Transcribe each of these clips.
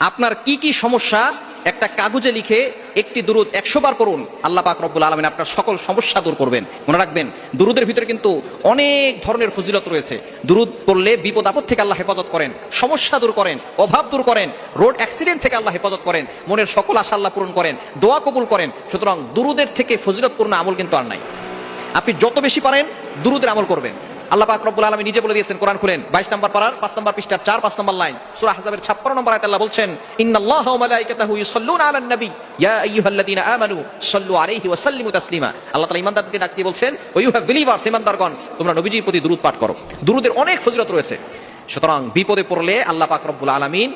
আপনার কি কি সমস্যা একটা কাগজে লিখে একটি দুরূদ 100 বার পড়ুন, আল্লাহ পাক রব্বুল আলামিন আপনার সকল সমস্যা দূর করবেন। মনে রাখবেন, দুরূদের ভিতরে কিন্তু অনেক ধরনের ফজিলত রয়েছে। দুরূদ পড়লে বিপদ আপদ থেকে আল্লাহ হেফাজত করেন, সমস্যা দূর করেন, অভাব দূর করেন, রোড অ্যাক্সিডেন্ট থেকে আল্লাহ হেফাজত করেন, মনের সকল আশা আল্লাহ পূরণ করেন, দোয়া কবুল করেন। সুতরাং দুরূদের থেকে ফজিলতপূর্ণ আমল কিন্তু আর নাই। আপনি যত বেশি পারেন দুরূদের আমল করবেন। আল্লাহ পাক রব্বুল আলামিন নিজে বলে দিয়েছেন, কোরআন খুলেন 22 নম্বর পারার 5 নম্বর পৃষ্ঠার 4-5 নম্বর লাইন, সূরা আহজাবের 56 নম্বর আয়াতে আল্লাহ বলছেন, ইন্নাল্লাহা ওয়া মালাইকাতাহু ইউসাল্লুনা আলান নবী ইয়া আইয়ুহাল্লাযীনা আমানু সাল্লু আলাইহি ওয়া সাল্লিমু তাসলিমা। আল্লাহ তাআলা ঈমানদারদেরকে ডাক দিয়ে বলছেন, ও ইউ হ্যাভ বিলিভার্স, ঈমানদারগণ তোমরা নবীজির প্রতি দুরূদ পাঠ করো। দুরূদের অনেক ফজিলত রয়েছে। সুতরাং বিপদে পড়লে আল্লাহ পাক রব্বুল আলামিন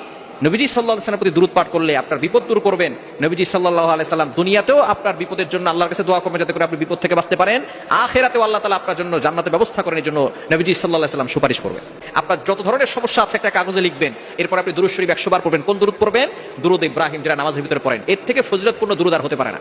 নবীজি সাল্লাল্লাহু আলাইহি ওয়াসাল্লামের প্রতি দুরূদ পাঠ করলে আপনার বিপদ দূর করবেন। নবীজি সাল্লাল্লাহু আলাইহি সাল্লাম দুনিয়াতেও আপনার বিপদের জন্য আল্লাহর কাছে দোয়া করবেন যাতে করে আপনি বিপদ থেকে বাঁচতে পারেন। আখিরাতেও আল্লাহ তাআলা আপনার জন্য জান্নাতের ব্যবস্থা করার জন্য নবীজি সাল্লাল্লাহু আলাইহি সাল্লাম সুপারিশ করবেন। আপনার যত ধরনের সমস্যা আছে একটা কাগজে লিখবেন, এরপর আপনি দুরূদ শরীফ 100 বার পড়বেন। কোন দুরূদ পড়বেন? দুরূদ ইব্রাহিম, যেটা নামাজের ভিতরে পড়েন। এর থেকে ফজিলতপূর্ণ দুরূদ আর হতে পারে না।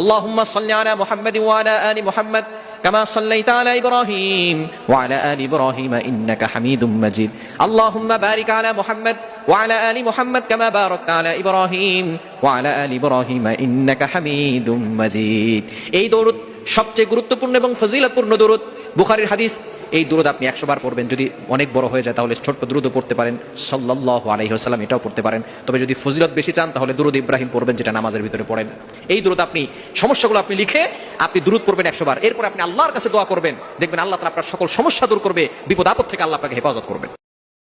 আল্লাহুম্মা সাল্লি আলা মুহাম্মাদ ওয়া আলা আলি মুহাম্মাদ كما صليت على إبراهيم وعلى آل إبراهيم إنك حميد مجيد اللهم بارك على محمد وعلى آل محمد كما باركت على إبراهيم وعلى آل إبراهيم إنك حميد مجيد। এই দরুদ সবচেয়ে গুরুত্বপূর্ণ এবং ফজিলতপূর্ণ দরুদ। বুখারীর হাদিস। এই দরুদ আপনি 100 বার পড়বেন। যদি অনেক বড় হয়ে যায় তাহলে ছোট্ট দরুদও পড়তে পারেন, সাল্লাল্লাহু আলাইহি ওয়াসাল্লাম এটাও পড়তে পারেন। তবে যদি ফজিলত বেশি চান তাহলে দরুদ ইব্রাহিম পড়বেন, যেটা নামাজের ভিতরে পড়েন। এই দরুদ আপনি সমস্যাগুলো আপনি লিখে আপনি দরুদ পড়বেন 100 বার। এরপর আপনি আল্লাহর কাছে দোয়া করবেন, দেখবেন আল্লাহ তাআলা আপনার সকল সমস্যা দূর করবে, বিপদ আপদ থেকে আল্লাহ আপনাকে হেফাজত করবেন।